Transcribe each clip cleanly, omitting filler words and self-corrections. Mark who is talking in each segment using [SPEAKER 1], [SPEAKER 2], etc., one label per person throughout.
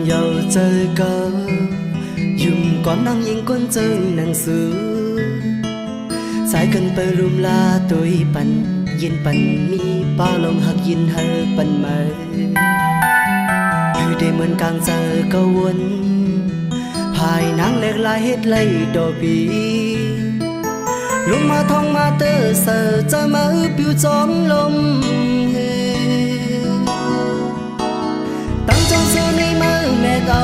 [SPEAKER 1] 又再高，用光能影观正能数，在跟被ลุมลาตัวปันยินปันมีป้าลงหักยินเฮปันมาคือได้เหมือนกลางเจอก็วนภายนางเล็กลายเฮ็ดไล่ดอปีลุงมาทองมาเตอเสอจะมาปิวจอมลมตั้งจงซื้อในมือแม่เก่า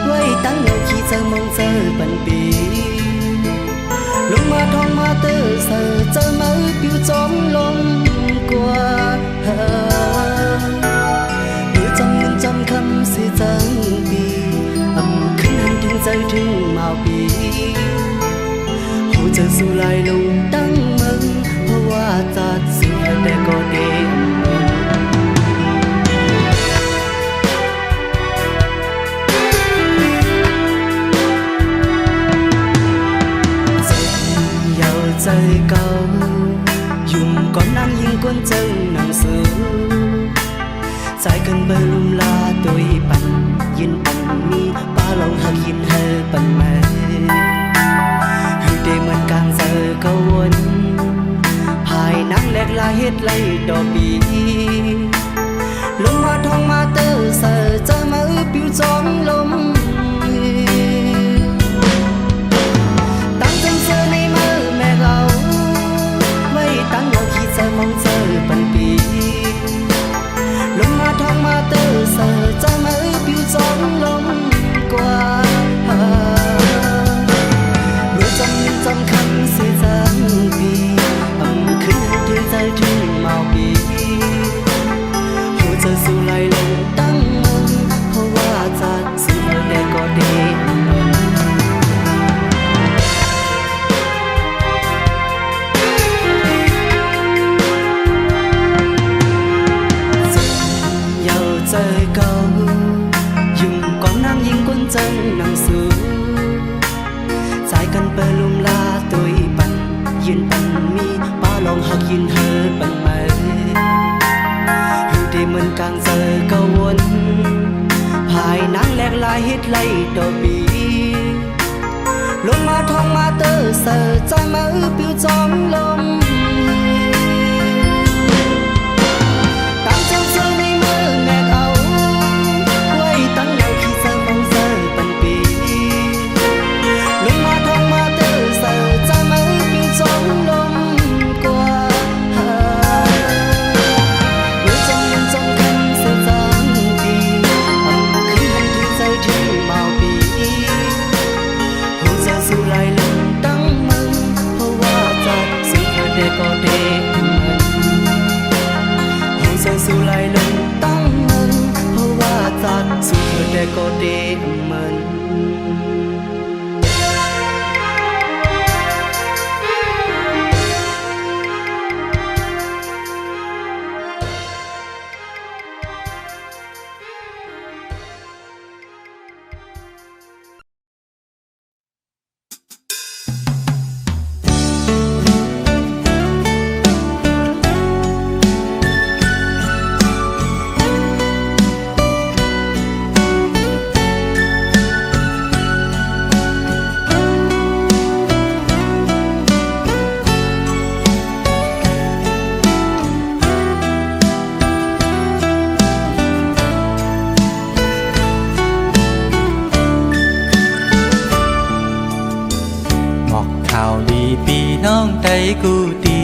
[SPEAKER 1] ไว้ตั้งเงาขี้เจอมองเจอปันปีลุงมาทองมาเตอเสอจะมาปิวจอมลมกว่าหรือจำเงินจำคำสิจังปีขึ้นหันถึงใจถึงมาปีหัวใจสู้ลายลงตั้งมึงเพราะว่าจัดเสียแต่ก็เด้งใจเก่ายุ่งก่อนนั่งยิงกวนเจ้าหนังสือใจกันเบลุมลาตัวปันยินปันมีป้าลองหักยินเฮปันแม่คือได้เหมือนกลางเจอเขาวนภายนังแหลกลายเฮ็ดไล่ดอกปีลงมาทองมาเตอเสอจะมาปิวจอมลมตั้งจงเสือในมือแม่เราไว้ตั้งเงาขี้เจอมองเจอปันปีลงมาทองมาเตอเสอจะมาปิวจอมลมกว่าเมื่อจำเงินจำคำเสียจังปีขึ้นถึงใจถึงเมาปีหัวใจสู้ไล่ลงตั้งมึงเพราะว่าจัดสู้ได้ก็เด้งใจเก่ายุ่งก่อนนั่งยิงก้นจังหนังสือใจกันเปลุมลาตัวปันยินปันมีป้าลองหักยินเฮปันมาคือได้เหมือนกลางเจอก็วนภายนังแหลกลายเฮ็ดไล่ดอกปีลงมาทองมาเตอเสอใจมาปิวจอมลมตั้งจงเสือในมือแม่เอาตั้งเงาขี้เจอมองเจอปันปีลงมาทองมาเตอเสอจะมาปิวจอมลมกว่าหรือจงยังจงคำเสียจังปีขึ้นหันถึงใจถึงเมาปีหัวใจสู้ไล่ลงตั้งมึงเพราะว่าจัดสิ่งเด็กก็เด็กมันหัวใจสู้ไล่ลงตั้งมึงเพราะว่าจัดสู้ได้ก็เด้งมันน้องใจกูดี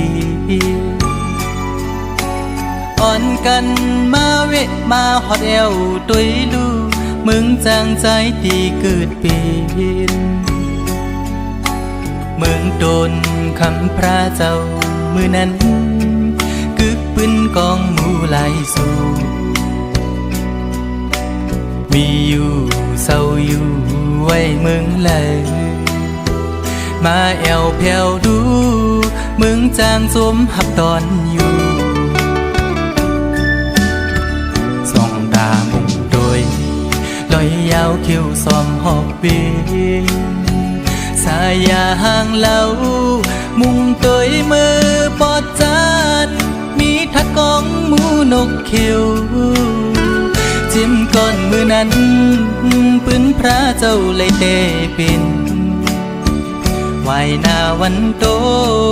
[SPEAKER 1] อ่อนกันมาเวะมาฮอดเอวตุยลูมึงจางใจตีเกิดเป็นมึงโดนคำพระเจ้ามือนั้นกึกปืนกองหมูไหลสู่มีอยู่เศร้าอยู่ไว้มึงเลยมาแอวแผ่วดูมึงจางสมหับตอนอยู่ส่องตามุงโดยลอยยาวเขียวซ้อมหอบเบสายาห่างเล่ามุงโดยมือปอดจัดมีทัดกองหมูนกเขียวจิ้มก
[SPEAKER 2] ก่อนมือนั้นปืนพระเจ้าเลยเตเป็นไหวหน้าวันโต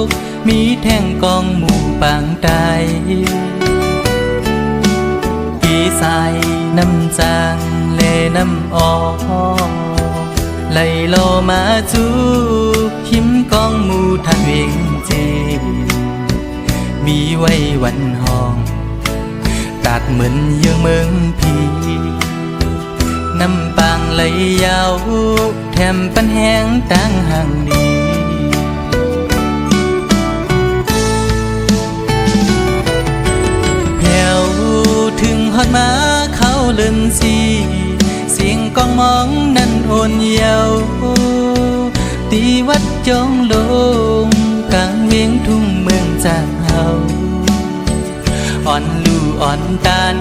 [SPEAKER 2] กมีแท่งกองหมู่ปางตายปีสายน้ำจางเลน้ำออกไหลโลมาจูหิมกองหมู่ทางเวงเจมีไว้วันห้องตัดเหมือนเยื่อเมืองพีน้ำปางไหลยาวแถมปันแห้งตั้งห่างนี้แผ่วถึงฮอดมาเขาเลินสีเสียงกองมองนั้นโอนเยาวตีวัดจองลงกลางเวียงทุ่งเมืองจากเฮาอ่อนลู่อ่อนตาน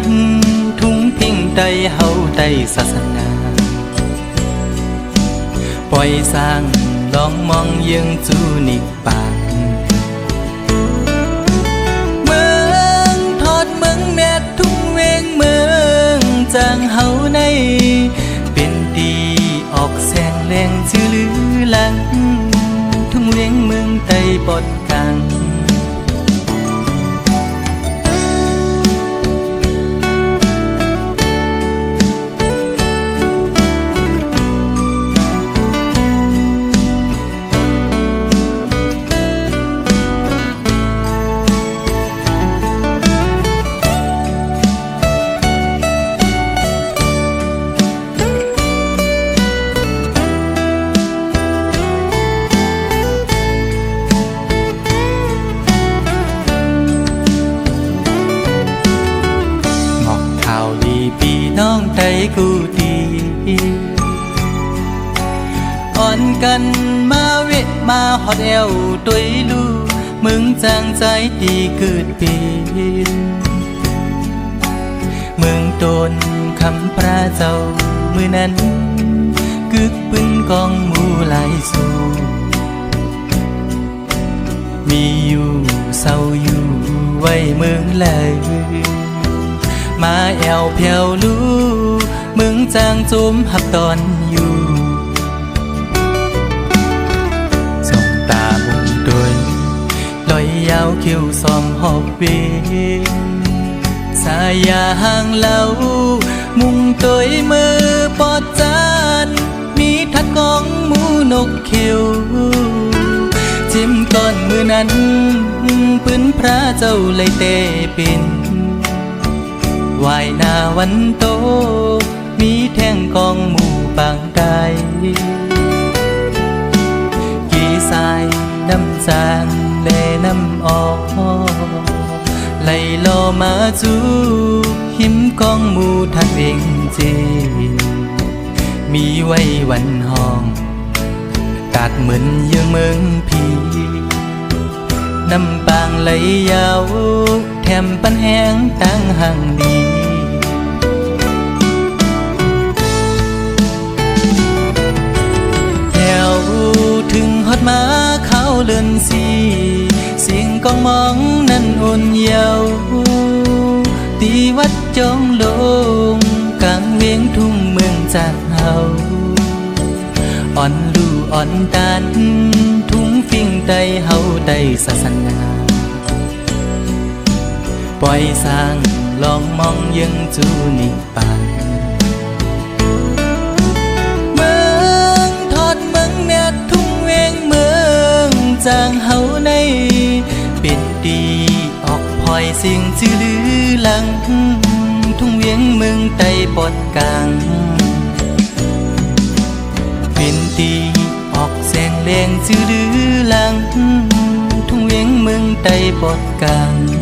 [SPEAKER 2] ทุ่งพิงใดเฮาใดศาสนาปล่อยสร้างลองมองยังจูนิกปากเมืองทอดเมืองแม่ทุ่งเวงเมืองจางเฮาในเป็นดีออกแสงแรงชื่อลือหลังทุ่งเวงเมืองใต้ปอดกลางน้องใจกูดีอ่อนกันมาเวะมาฮอดแอวตุยลูมึงจางใจดีเกิดเป็นเมืองโดนคำพระเจ้ามือนั้นกึกปืนกองหมู่หลายสู่มีอยู่เศร้าอยู่ไว้เมืองเลยมาแอวเพียวลูมึงจางจุมหับตอนอยู่ส่องตาบุงโดยลอยยาวคิ้วซอมหอบเวสายาห่างเล่ามุงโดยมือปอดจานมีทัดกองหมูนกเขียวจิ้มก่อนมือนั้นปืนพระเจ้าเลยเตเป็นวายหน้าวันโตมีแท่งกองหมู่ปางใดกี่สายน้ำจางเลน้ำออกไหลโลมาจูหิมกองหมู่ทางเองเจมีไว้วันห้องตัดเหมือนเยื่อเมืองพีน้ำปางไหลยาวแถมปันแห้งตั้งห่างดีแถวถึงฮอดมาเขาเลินสีเสียงกองมองนั้นโอนเยาวตีวัดจองลงกลางเวียงทุ่งเมืองจากเฮาอ่อนลู่อ่อนตานทุ่งฟิ่งใดเฮาใดศาสนาปล่อยสร้างลองมองยังจูนิปานเมืองทอดเมืองแม่ทุ่งเวงเมืองจางเฮาในเป็นดีออกพลอยเสียงจื้อลือหลังทุ่งเวียงเมืองใต้ปอดกลางเป็นดีออกแสงแรงจื้อลือหลังทุ่งเวียงเมืองใต้ปอดกลาง
[SPEAKER 3] เ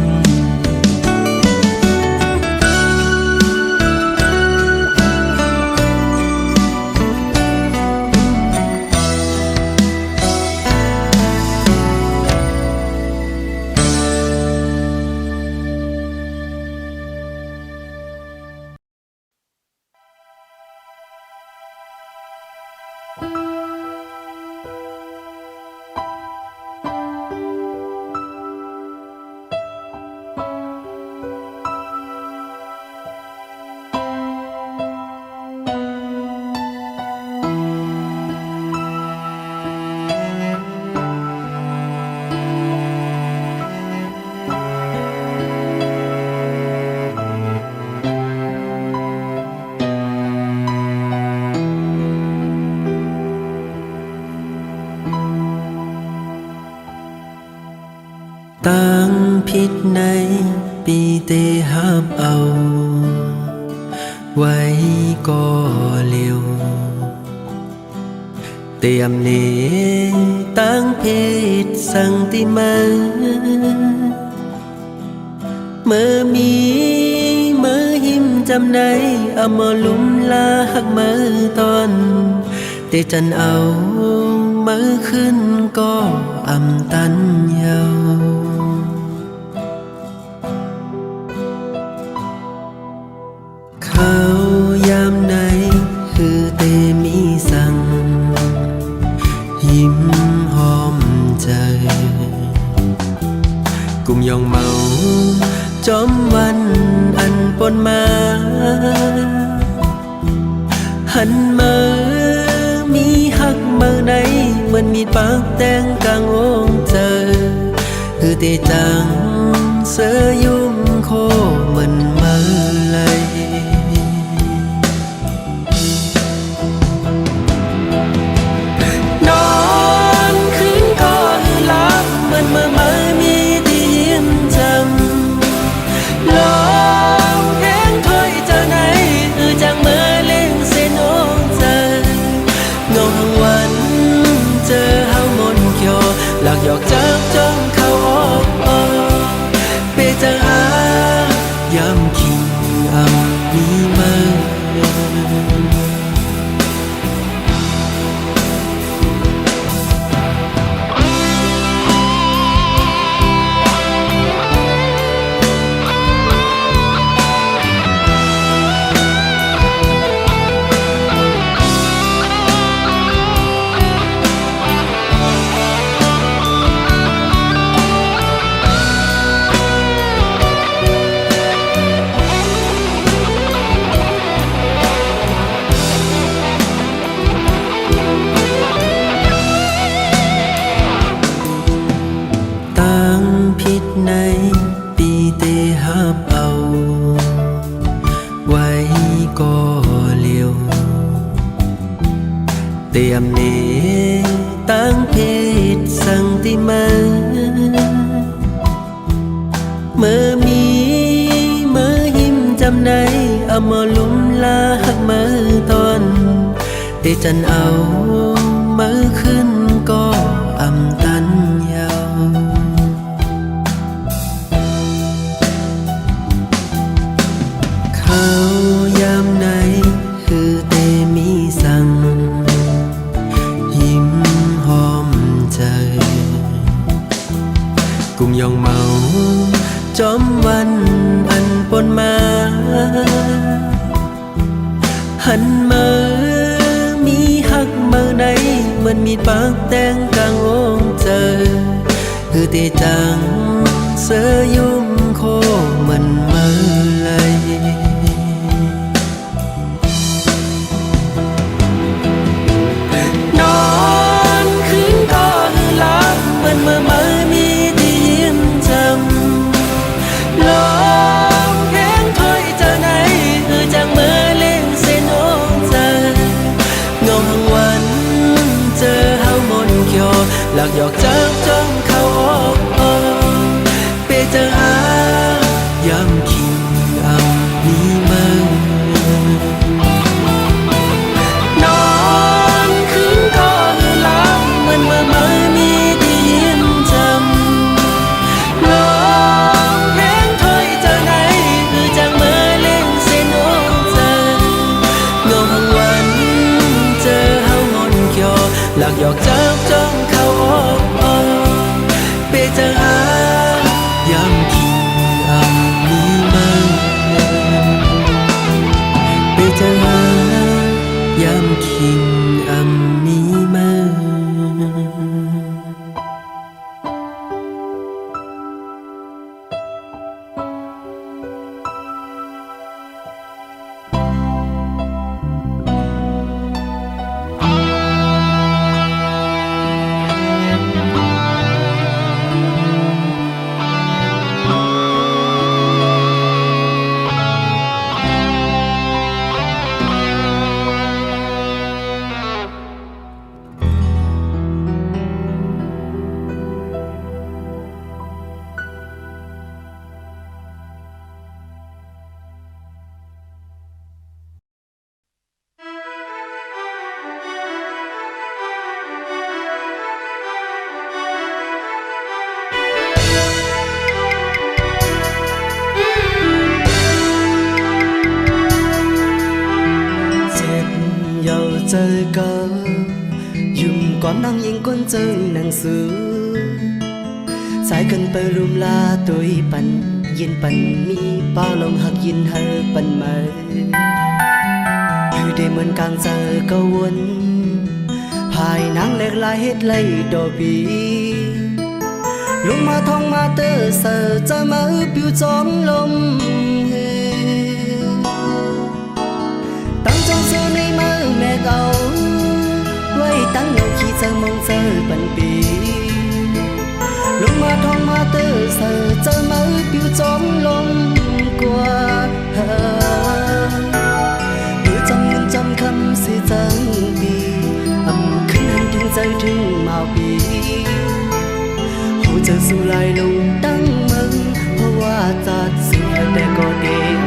[SPEAKER 3] ผิดในปีเตหับเอาไว้ก็เร็วเตรียมเนตั้งเพศสังติมาเมื่อมีเมื่อหิมจำในเอามาลุ่มลาหักมือตอนเตจันเอามือขึ้นก็อำตันเยาเขายามไหนคือเตมีสั่งยิ้มหอมใจกุมยองเมาจอมวันอันปนมาหันมามีหักเมื่อไหนเหมือนมีปากแตงกลางองเจอคือเตจังเสยยุ่มโคเหมือนเมื่อไรนอนคืนก็หลับเหมือนเมื่อมีที่ยิ้มจำลองแห้งถ้อยเจ้าไหนจังเมื่อเล่งเส้นองเจอเงาหังวันเจอเฮามนเขียวหลักหยอกจับจ้องเข้าออกเปจังหายามคิงเอามีมาผิดในปีเตหับเอาไว้ก็เร็วเตรียมเนตั้งเพศสังติมาเมื่อมีเมื่อหิมจำในเอามาลุ่มลาหักมือตอนเตจันเอามือขึ้นก็อำตันเยาเขายามไหนคือเตมีสั่งยิ้มหอมใจกุมยองเมาจอมวันอันปนมาหันมามีหักเมื่อไหนเหมือนมีปากแตงกลางองเจอคือเตจังเสยยุ่มโคเหมือนเมื่อไรนอนคืนก็หลับเหมือนเมื่อมีที่ยิ้มจำลองแห้งถ้อยเจ้าไหนจังเมื่อเล่งเส้นองเจอเงาหังวันเจอเฮามนเขียวหลักหยอกจับจ้องเข้าออกเปเจอหายามคิงเอามีมานอนคืนก็หลับเหมือนเมื่อมีที่ยิ้มจำลองแห้งถ้อยเจ้าไหนจังเมื่อเล่งเส้นองเจอเงาหังวันเจอเฮามนเขียวหลักหยอกจับจ้องเข้าออกเปเจอหายามคิงเอามีมาเปเจอหายามคิงเอามีมา
[SPEAKER 1] giờ có dùng con năng yên con chân năng xứ sai cần bờ lùm la tôiปั่นยินปั่นมีป้าลงหักยินเฮอปั่นมาคือได้เหมือนกลางเจอก็วนภายนางเล็กลายเฮ็ดไล่ดอบีลงมาท้องมาเตอเสอจะมาปิวจอมลมตั้งจงเจอในมือแม่เก่าไว้ตั้งเงาขี้เจอมองเจอปั่นปีลงมาท้องมาเตอเสอจะมาปิวจอมลมกว่าเมื่อจำเงินจำคำเสียจังปีขึ้นหันถึงใจถึงมาปีหูจะสู้ลายลงตั้งมึงเพราะว่าจัดเสือแต่ก็เดม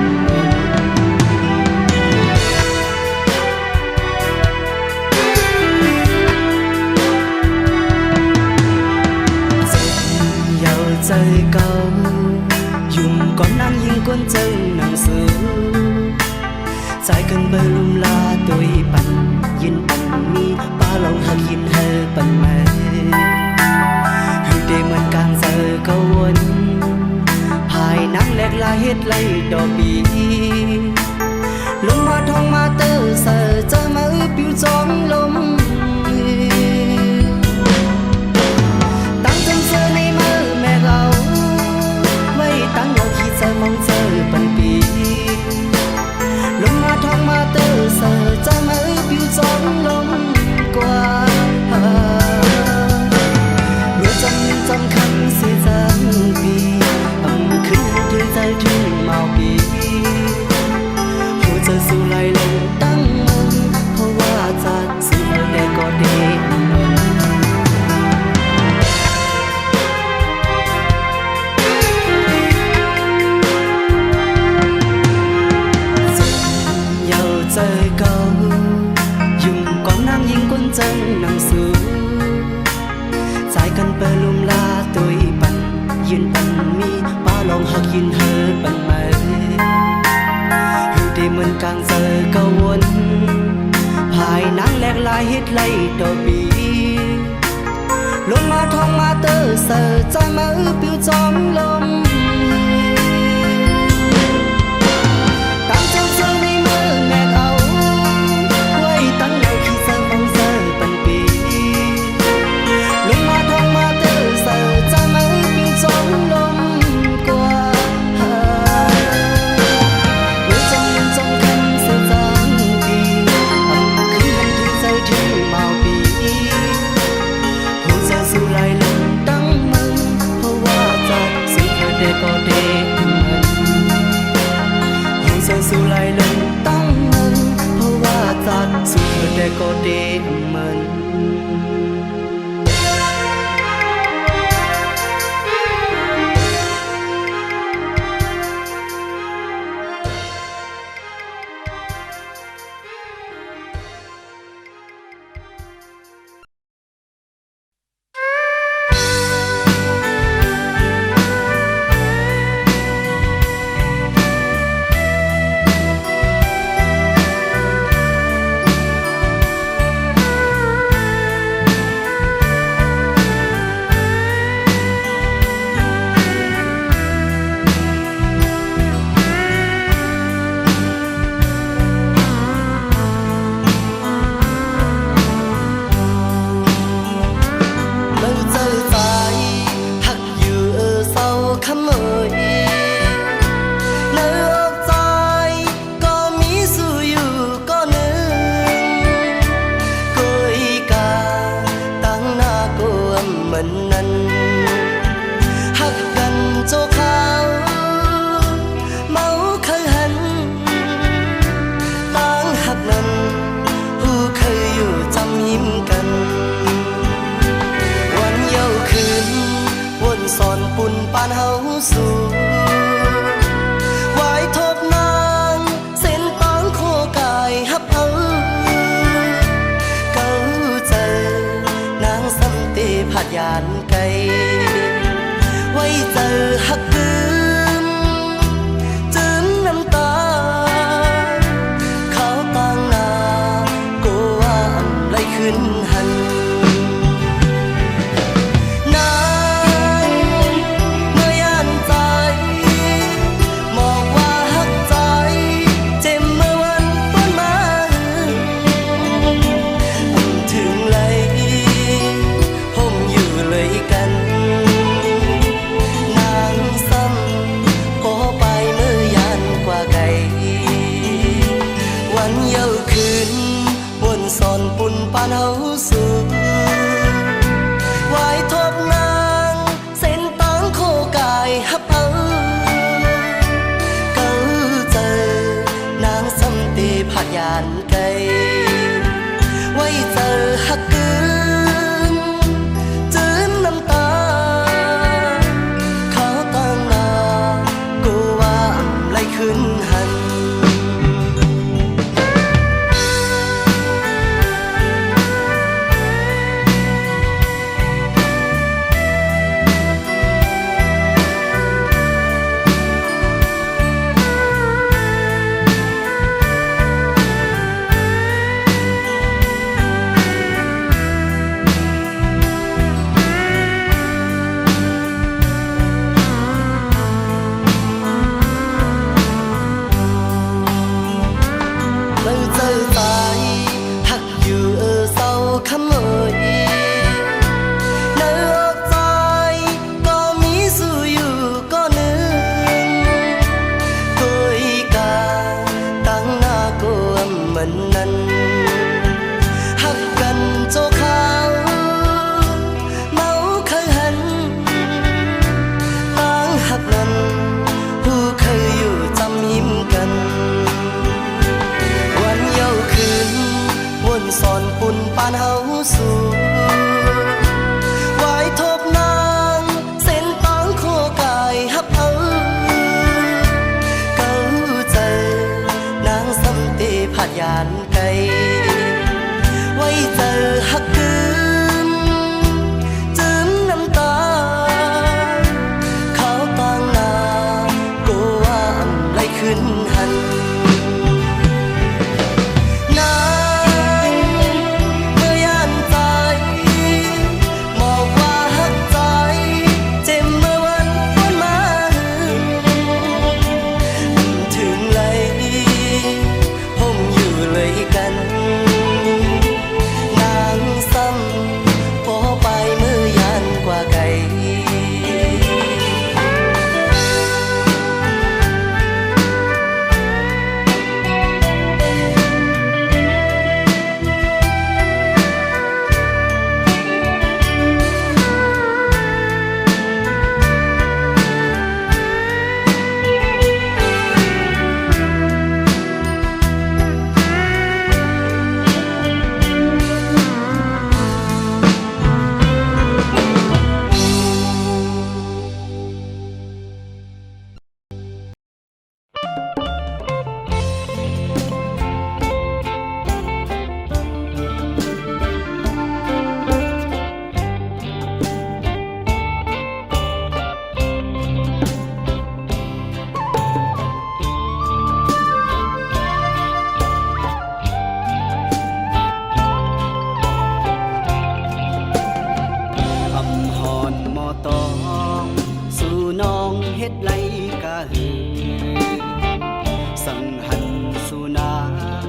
[SPEAKER 1] ใจเก่ายุ่งก่อนนั่งยิงก้นเจ้าหนังสือใจกันเบอร์ลุมลาตัวปั่นยินปั่นมีป้าลองหักยินเฮอปั่นมาคือได้เหมือนกลางเจอเขาวนภายนังแหลกลายเฮ็ดไล่ดอกบีลงมาท้องมาเตอเสอจะมาปิวจอมลมตั้งจนเจอในมือแม่เราไว้ตั้งเราขี้เจอมองเจอปั่นปีลงมาท้องมาเตอเสอจะมาปิวจอมลมกว่าเมื่อจำคำเสียจังปีขึ้นถึงใจถึงมาปีหัวใจสู้ไล่ลงตั้งมึงเพราะว่าจัดสู้แต่ก็เดใจเก่ายุ่งก่อนนั่งยิงก้นจังหนังสือใจกันเปลุมลาตัวปั่นยินปั่นมีป้าลองหักยินเฮอปั่นมาคือได้เหมือนกลางเจอก็วนภายนางแหลกลายเฮ็ดไล่ดอกบีลงมาท้องมาเตอเสอใจมาปิวจอมลมตั้งเจ้าเจอในมือแม่เอาไว้ตั้งเงาขี้เจอมองเจอปั่นปีลงมาท้องมาเตอเสอจะมาปิวจอมลมกว่าเมื่อจำเงินจำคำเสียจังปีขึ้นหันถึงใจถึงมาปีหัวใจสู้ไล่ลงตั้งมึงเพราะว่าจัดสู้เธอได้ก็เดใจสู้ไล่ลงตั้งมันเพราะว่าจัดสู้แต่ก็เดมัน ยานไกลไว้เจอหักลืมจืนน้ำตาเขาต่างหน้ากูว่า ขึ้นหันนางเมื่อยานใจบอกว่าฮักใจเจ็บเมื่อวันต้นมาถึงเลยผมอยู่เลยกันนางซ้ำพอไปเมื่อยานกว่าไกลวันเยาว์คืนวนสอนปุ่นปานเฮาสู่วายทบนางเส้นตังโคกายฮับเอาเก้าเจอนางสำตีพยานไกลไว้เจอฮักกึนจืนน้ำตาเขาตั้งนากูว่าไหลขึ้นหันเจอใจหักอยู่เศร้าคำเอ่ยในอกใจก็มีสู้อยู่ก็หนึ่งกุยกาตั้งหน้ากลัวเหมือนนั้นหักกันโจขาวเมาเคยหันตั้งหักนั้นผู้เคยอยู่จำยิ้มกันวนสอนปุ่นปานเฮาสู่วายทบนางเส้นตังโคกายฮับเอาเก้าใจนางสำตีพยานไกลไว้เจอฮักกึนจืมน้ำตาเขาตั้งนากูว่าไหลขึ้นหันเฮ็ดไรกะหือสังหันสุนาง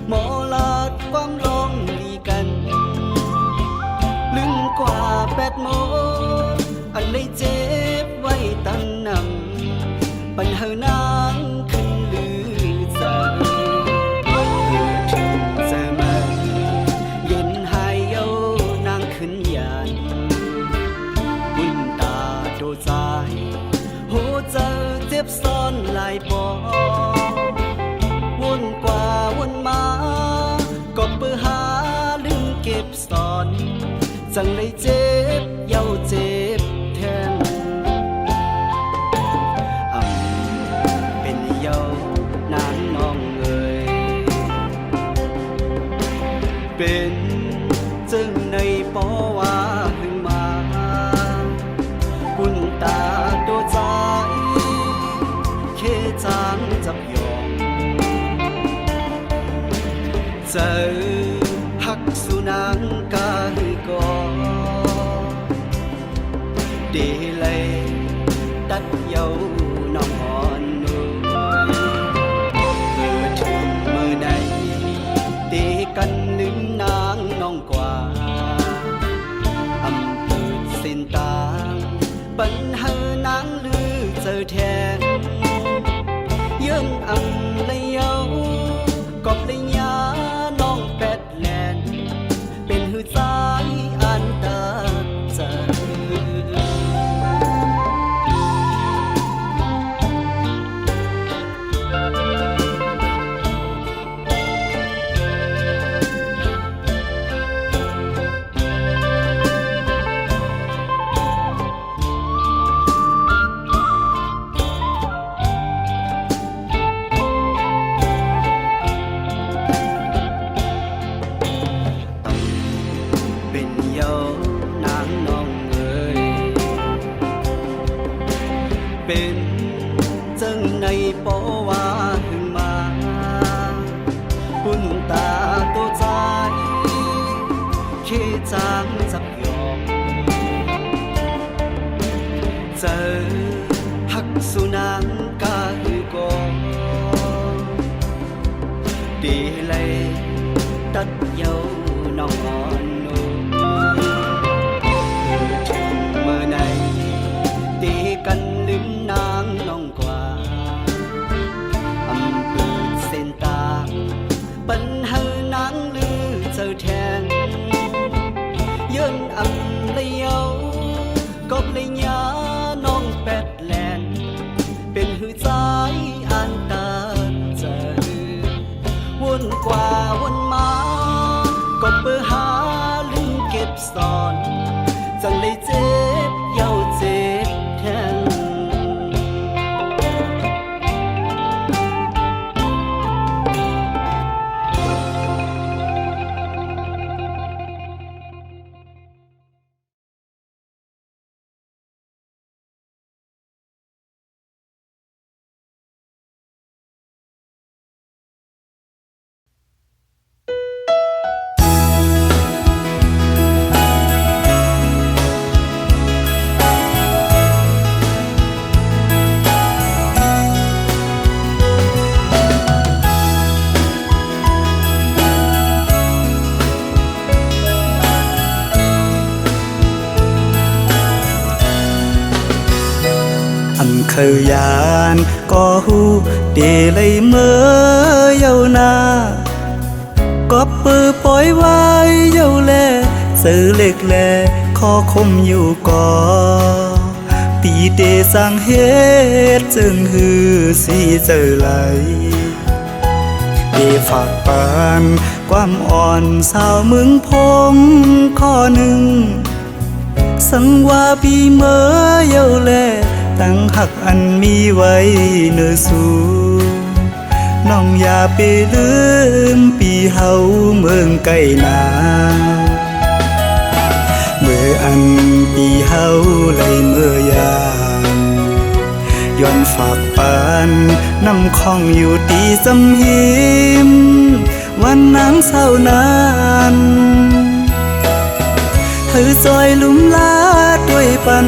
[SPEAKER 1] หมอลาดความร้องลีกันลึงกว่า8 โมงอันเลยเจ็บไว้ตั้งนำปัญหานางขึ้นลือใจถึงจะมาเย็นหายเยานางขึ้นยานบุญตาโดใจหัวใจเจ็บซ้อนหลายปอวนกว่าวนมาก็เปื้อหาลืมเก็บซ่อนจังเลยเจ็บเย้าเจ็บแทนเป็นเย้านางน้องเอ่ยเป็นจึงในปอว่าหึงมาบุญตาโดใจเคจางจับยองเจอหั หักสุนางกาหือกอเดเลยตัดเยาน้องอ่อนนุ่ยเมื่อถึงเมื่อใดตีกันลืมนางน้องกว่าอำเภอเส้นตางปัญหานางลือเจอแทงยื่นอำเลยเยากอบเลยยาน้องแปดแลนเป็นหือสายอันตาเจอเป็นเยานางน้องเอ๋ยเป็นจังในปอว่าหึงมาปุ่นตาตัวใจเคจางจับยอมเจอหักสุนางกาหือกอดีเลยตัดเยาน้องอ่อนนุ่มถึงเมื่อใดตีกันลืมนางน้องกว่าอำเภอเส้นตางปัญหานางลือเจอแทงยื่นอำเลยเยากอบเลยยาน้องแปดแลนเป็นหือสายอันตาเจอวนกว่าวนมาก็เพื่อหาลืมเก็บซ่อนจังเลยเจ็บเย้าเจ็บแทนเคยยานก็หูเดเลยเมื่อเยานาก็ปือปล่อยไว้เยาแลซื้อเล็กแลขอคมอยู่ก่อปีเดสร้างเฮ็ดจึงหือสีเจอไหลเดฝากปานความอ่อนสาวเมืองพงข้อหนึ่งสังว่าปีเมื่อเยาแลตั้งหักอันมีไว้เนื้อสูน้องอย่าไปลืมปีเฮาเมืองไก่นาเมื่ออันปีเฮาไหลเมื่อยามย้อนฝากปานน้ำคองอยู่ตีสำหิมวันนางเศร้านานเธอซอยลุ่มลาด้วยปัน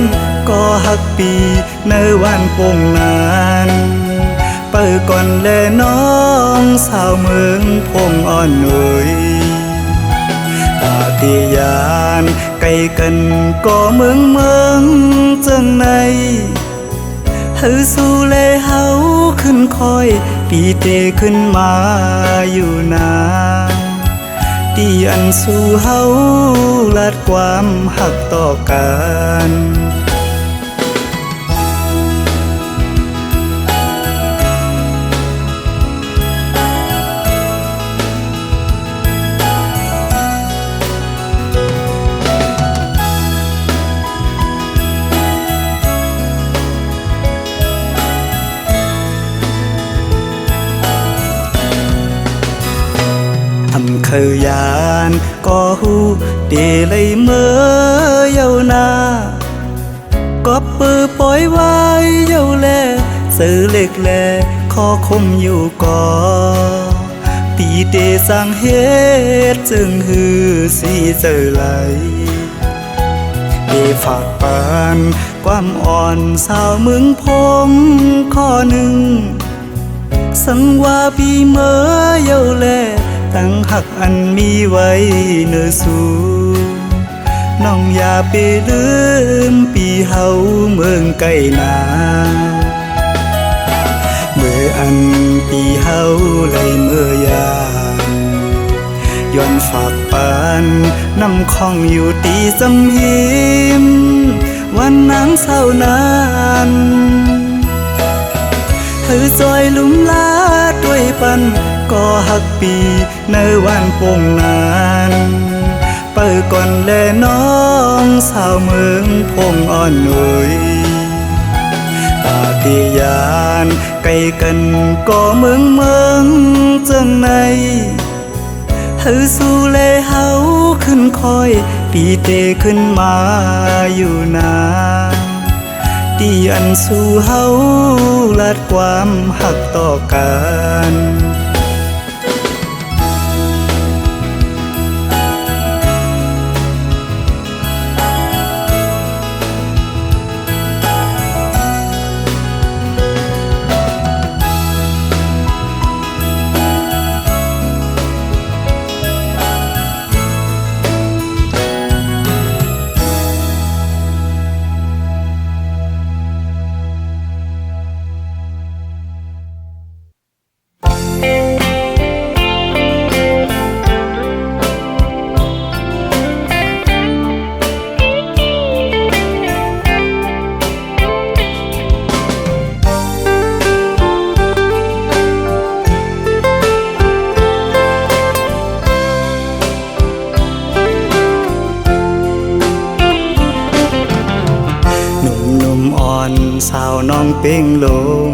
[SPEAKER 1] ก็หักปีในวันปงนานเปิดก่อนแลน้องสาวเมืองพงอ่อนหน่อยปาฏิญาณไกลกันก็เมืองจังในเธอสู้แลเฮาขึ้นคอยปีเตขึ้นมาอยู่นาที่อันสู่เฮาลาดความหักต่อกันเคยยานก็หูเดเลยเมื่อเยานาก็ปือปล่อยไว้เยาแลซื้อเล็กแลขอคมอยู่ก่อปี
[SPEAKER 2] เตสังเหตุจึงฮือสีเจอไหลเดฝากปานความอ่อนสาวเมืองพงข้อหนึ่งสังว่าปีเมื่อเยาแลตั้งหักอันมีไว้เนื้อสู่น้องอย่าไปลืมปีเฮาเมืองไกลนาเมื่ออันปีเฮาไหลเมื่อยามย้อนฝากปานน้ำคองอยู่ตีสำหิมวันนางเศร้านานเธอจอยลุมลาด้วยปันก็หักปีในวันโป่งนานเปิดก่อนแลน้องสาวเมืองพงอ่อนหนุ่ยปาฏิญาณไกลกันก็เมืองจังในเธอสู้แลเฮาขึ้นคอยปีเตขึ้นมาอยู่นาตีอันสู่เฮาลัดความหักต่อกันสาวน้องเป่งลง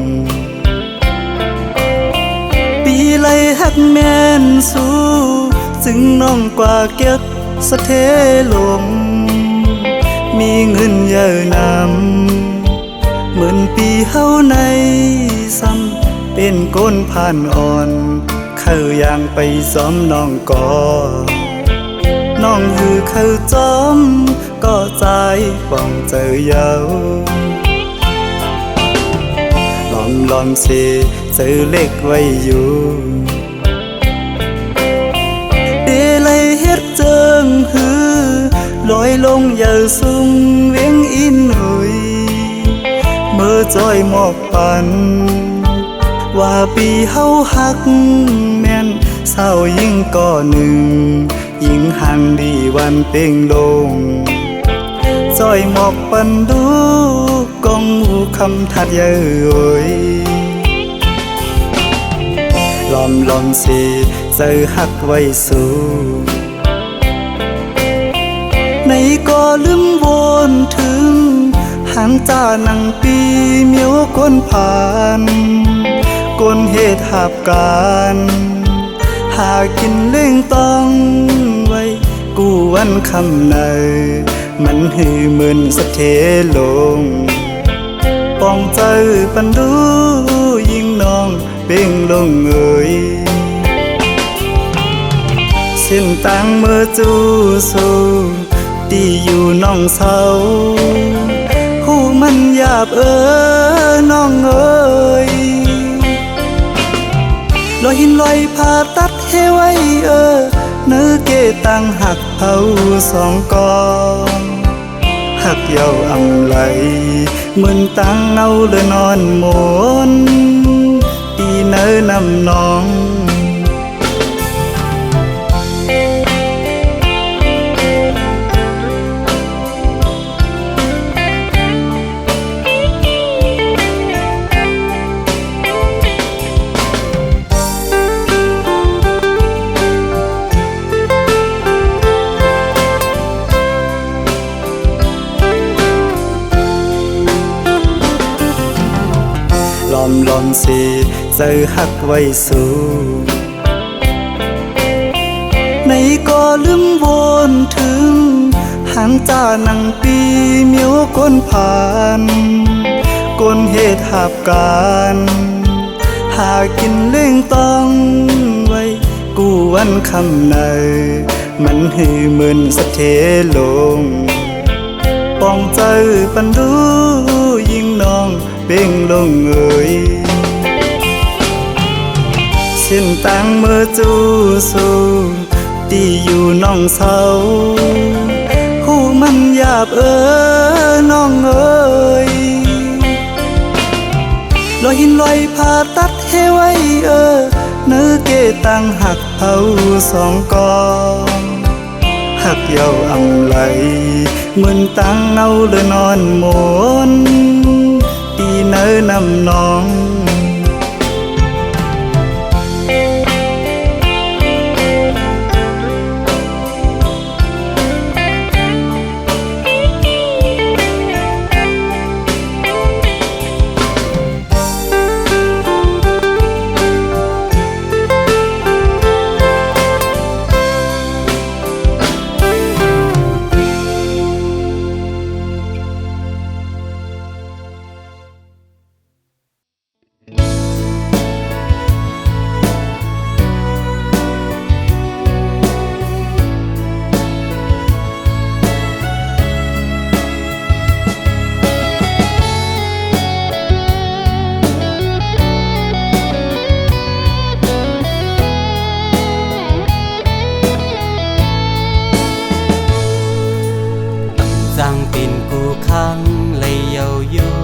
[SPEAKER 2] ปีไลหักแม่นสู้จึงน้องกว่าเก็บสะเทลงมีเงินเยอะนำเหมือนปีเฮาในซ้ำเป็นก้นผ่านอ่อนเข้าย่างไปซ้อมน้องก่อน้องหือเข้าจอมก็ใจป้องเจอเยาลอมเสเจอเล็กไว้อยู่เดลัยเฮ็ดเจิงหือลอยลงอย่าสูงเวียงอินหุยเมื่อจอยหมอกปันว่าปีเฮาหักแม่นเศร้ายิ่งก่อหนึ่งยิ่งห่างดีวันเป่งลงจอยหมอกปันดูกองหูคำทัดเย้ยลอมสิเจอหักไว้สู่ในก็ลืมวนถึงหางจ้านังปีเมียวก้นผ่านก้นเหตุหาบการหากินเล่งต้องไว้กูวันคำในมันหือเหมือนสะเทลงป้องใจปันดูยิ่งน้องเป่งลงเอ่ยเส้นต่างเมื่อจูสู่ตีอยู่น้องเศร้าหูมันหยาบน้องเอ่ยลอยหินลอยผ่าตัดให้ไว้เนื้อเกตังหักเผาสองกองหักเยาอำไหลเหมือนตังเนาเลยนอนหมนปีเนื้อนำน้องลอมสิเจอหักไว้สู่ในก็ลืมวนถึงหางจ้านังปีเมียวก้นผ่านก้นเหตุหาบการหากินเล่งต้องไว้
[SPEAKER 4] กูวันคำในมันหือเหมือนสะเทลงปองใจปันดูยิ่งน้องเป่งลงเอ่ยเส้นตังมือจูสู้ตีอยู่น้องเศร้าหูมันหยาบน้องเอ่ยลอยหินลอยผ่าตัดให้ไว้เนื้อเกตังหักเผาสองกองหักเยาอำไหลเหมือนตังเนาเลยนอนหมนตีเนื้อนำน้อง
[SPEAKER 2] จังเป็นกูข้างเลยเยาอยู่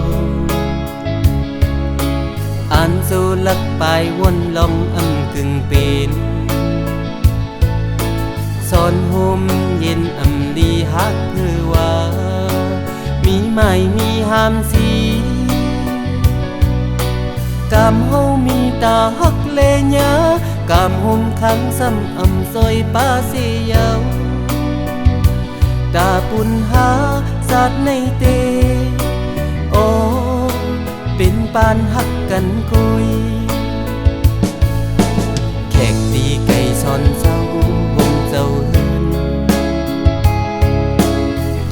[SPEAKER 2] อันสู้ลักไปวนลมอำกึ่งเป็นสอนห่มเย็นอำลีฮักเพื่อว่ามีไม่มีหามสีกำเฮามีตาฮักเลญากำห่มขังซ้ำอำซอยป้าเสียาวตาปุ่นหาสัตว์ในเตโอเป็นปานหักกันคุยแขกตีไก่ซอนเจ้าวงเจ้าเฮิน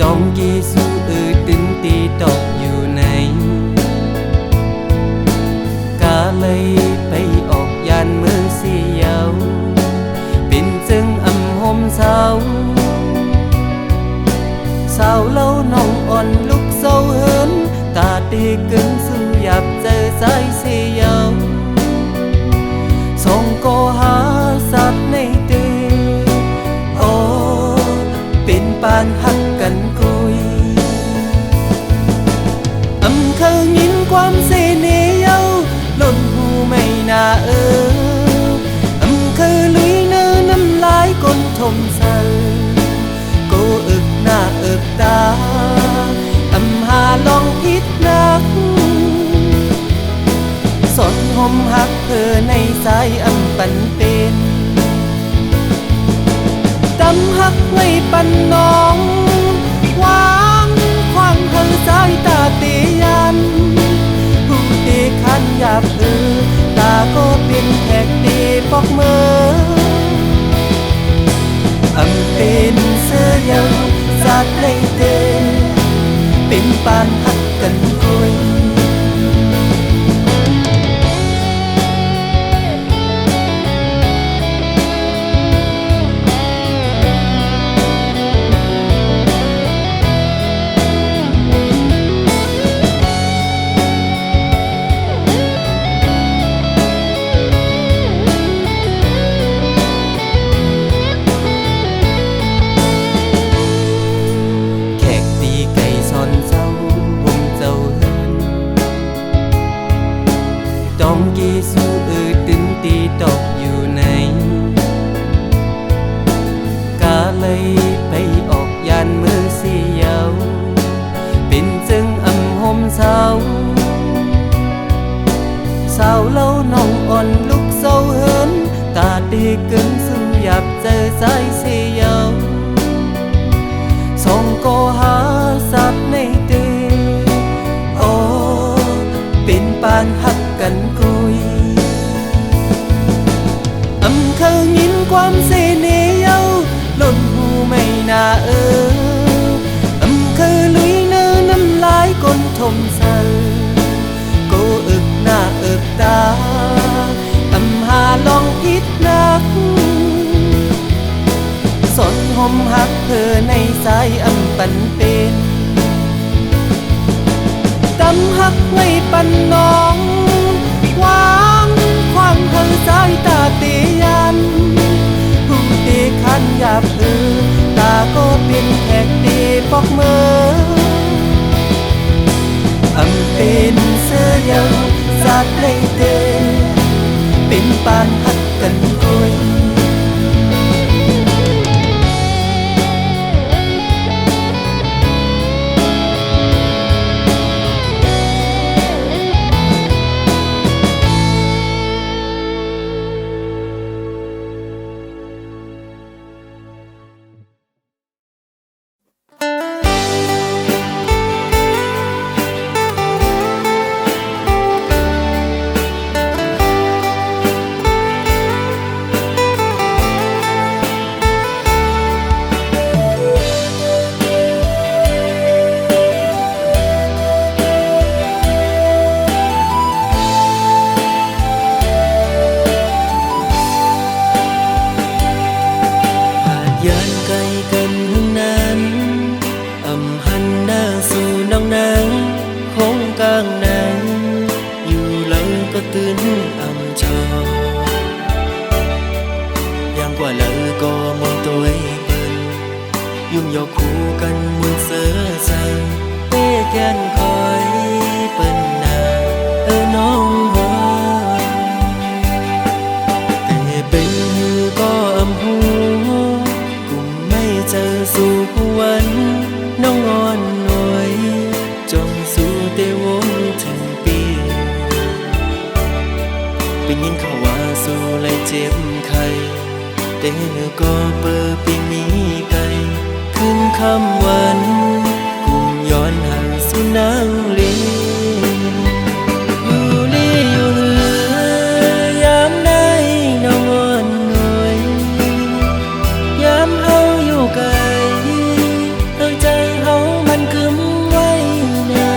[SPEAKER 2] ต้องกีสู้ตึงตีตกอยู่ในกาเลยไปออกยานมือเสียวเป็นจึงอำหมเศร้าสาวเล่าน้องอ่อนลุกเศร้าเหินตาตีกึ่งสู้อยากเจอสายเสียวส่งก็หาสัตว์ในเตโอเป็นปานหักกันคุยอำเคยยินความเสน่ห์เย้าล้นหูไม่น่าอำเคยลุยเนื้อน้ำลายก้นทมเศร้าอึกหน้าอึกตาอำหาลองพิษนักสนหมหักเธอในสายอำปันเป็นตำหักไว้ปันน้องวางควางเธอสายตาเตียันผู้ตีขันหยาบตาก็เป็นแขกตีปอกมืออำเป็นเสื้อเยาสัตว์ในเตเป็นปานหักกันคุยสู้ตึงตีตกอยู่ในกาเลยไปออกยานมือเสียวเป็นจึงอำหมเศร้าสาวเล่าน้องอ่อนลุกเศร้าเหินตาตีกึ่งสู้อยากเจอสายเสียวส่งก็หาสัตว์ในเตโอเป็นปานหักกันคุยอำเคยยินความเสน่ห์เย้าล้นหูไม่น่าอำเคยลุยเนื้อน้ำลายก้นทมเศร้าก็อึกหน้าอึกตาอำหาลองพิษนัก
[SPEAKER 3] มหักเธอในสายอันปันเป็นกำหักไว้ปันน้องวางความเธอสายตาเตียันผู้ตีขันหยาบตาก็เป็นแขกตีปอกมืออำเป็นเสื้อเดียวสัตว์ในเตเป็นปานหักกันคุยเป็นยินเขาว่าสู้เลยเจ็บไข้แต่ก็เปิดปีมีไกลขึ้นคำวันกุมย้อนหาสุนางลีอยู่ลีอยู่เหือยามใดน้องอ่อนหน่วยยามเฮาอยู่ไกลใจเฮามันกึมไว้นา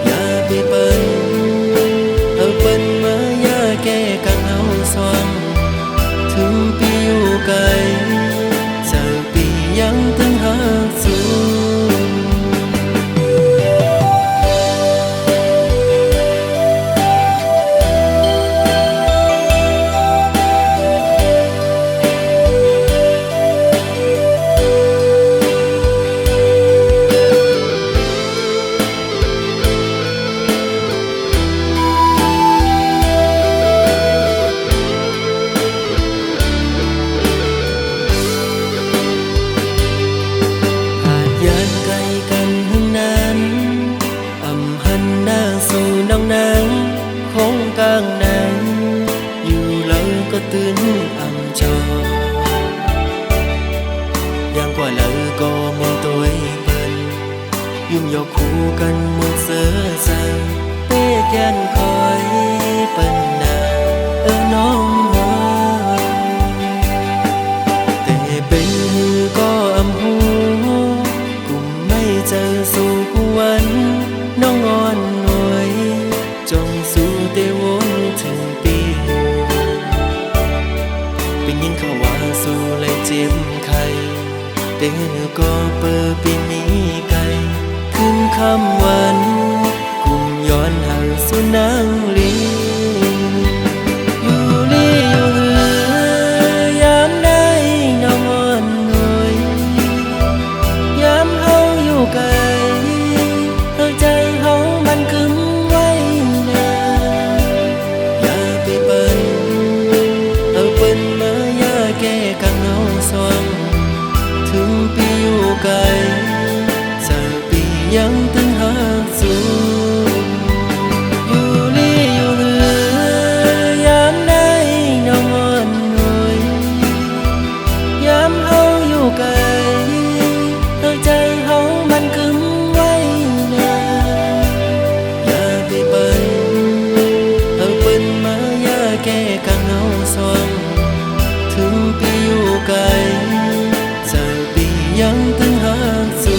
[SPEAKER 3] อย่าไปเปิ้นเปิ้นมาอย่าแก้กังเฮาสวงถึงปีอยู่ไกลเจอปียังตึงหาสูตื่นอ่ำจอยังกว่าเลอก็มองตัวเปิ้นยุ่มยกคู่กันมวนเสือใส่เป้แกนคอยเปิ้นนาน้องหอแต่เป็นก็อำหูกุมไม่เจอสู่วันน้องอ่อนหน่วยจงสู่เตวนถึงปีเป็นยินเขาว่าสู้เลยเจ็บไข้แต่ก็เปิดปีมีไกลขึ้นคำวันกุมย้อนหาสุนางลีอยู่ลีอยู่เหือยามใดน้องอ่อนหน่วยยามเฮาอยู่ไกลใจเฮามันกึมไว้นาอย่าไปเปิ้นเปิ้นมาอย่าแก้กังเฮาสวงถึงปีอยู่ไกลเจอปียังตึงหาสูอยู่ลีอยู่เหือยามใดน้องอ่อนหน่วยยามเฮาอยู่ไกลใจเฮามันกึมไว้นาอย่าไปเปิ้นเปิ้นมาอย่าแก้กังเฮาสวงถึงปีอยู่ไกลเจอปียังตึงหาสู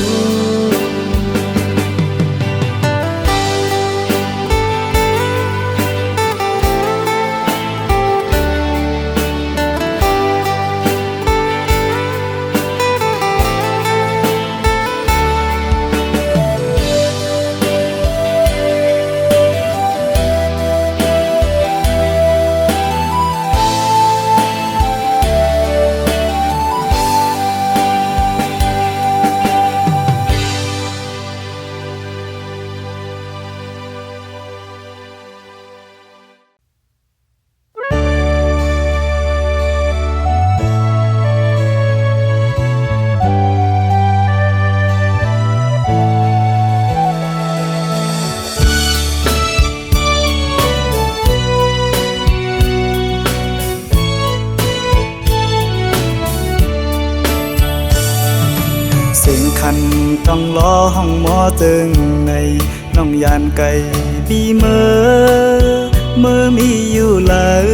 [SPEAKER 4] ต้องรอห้องหมอเจิงในน้องยานไก่บีเมื่อมีอยู่เลย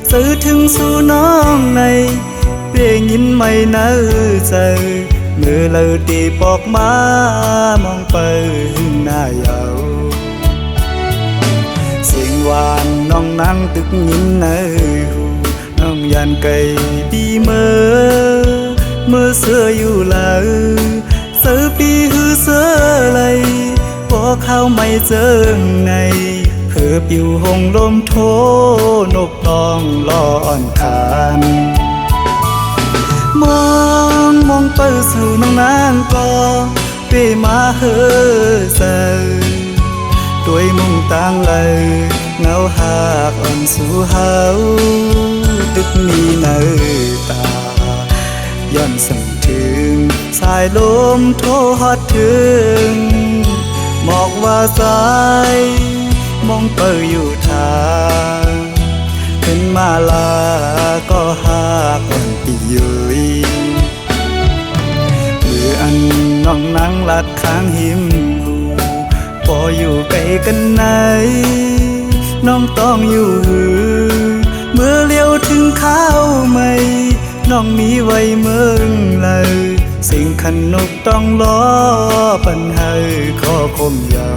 [SPEAKER 4] ซื้อถึงสู่น้องในเปียยินไม่เนื้อใจเมื่อเราตีปอกมามองไปหน้าเยาเสียงหวานน้องนั่งตึกยินเนื้อหูน้องยานไก่บีเมื่อเสื้ออยู่เลยเสือปีหือเสือไหลพอเข้าไม่เจิงในเพื่อปิวหงลมโทนกตองลออ่อนคานมองไปสู่น้องนางก็เปมาเฮอเซด้วยมุ่งต่างเลยเงาหากอ่อนสู่เฮาตึกมีเนื้อตาย้อนสั่งถึงสายลมโทฮอดถึงบอกว่าสายมองเปิดอยู่ทางขึ้นมาลาก็หากอ่อนปียุยมืออันน้องนั่งลัดข้างหิมหูพออยู่ไกลกันไหนน้องต้องอยู่หือเมื่อเลี้ยวถึงข้าวไม่น้องมีไว้เมืองเลยสิ่งขนกต้องล้อปัญหาขอคมเยา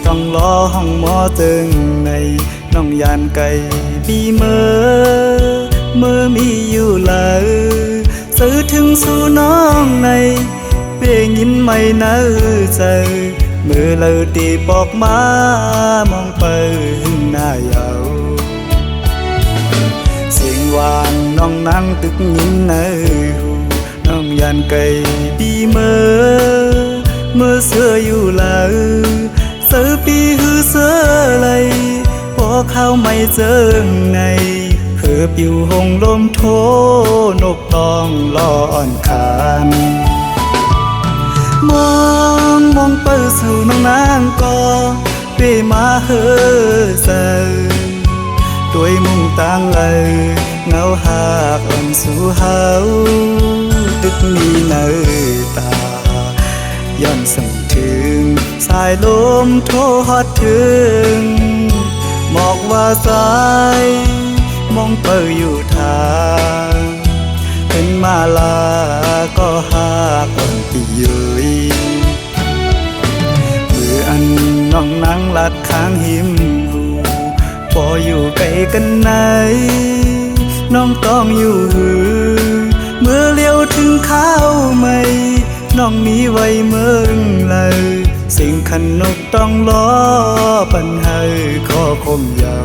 [SPEAKER 4] ต้องรอห้องหมอเจิงในน้องยานไก่บีเมื่อมีอยู่เลยซื้อถึงสู่น้องในเปียยินไม่เนื้อใจเมื่อเราตีปอกมามองไปหน้าเยาเสียงหวานน้องนั่งตึกยินเนื้อหูน้องยานไก่บีเมื่อเสื้ออยู่เลยเสือปีหือเสือไหลพอเข้าไม่เจิงในเพื่อปิวหงลมโทนกตองลออ่อนคานมองไปสู่น้องนางก็เปมาเฮอเซด้วยมุ่งต่างเลยเงาหากอ่อนสู่เฮาตึกมีเนื้อตาย้อนสั่งถึงสายลมโทฮอดถึงบอกว่าสายมองเปิดอยู่ทางขึ้นมาลาก็หากอ่อนปียุยมืออันน้องนั่งลัดข้างหิมหูพออยู่ไกลกันไหนน้องต้องอยู่หือเมื่อเลี้ยวถึงข้าวไม่น้องมีไว้เมืองเลยสิ่งขนกต้องล้อปัญหาขอคมเยา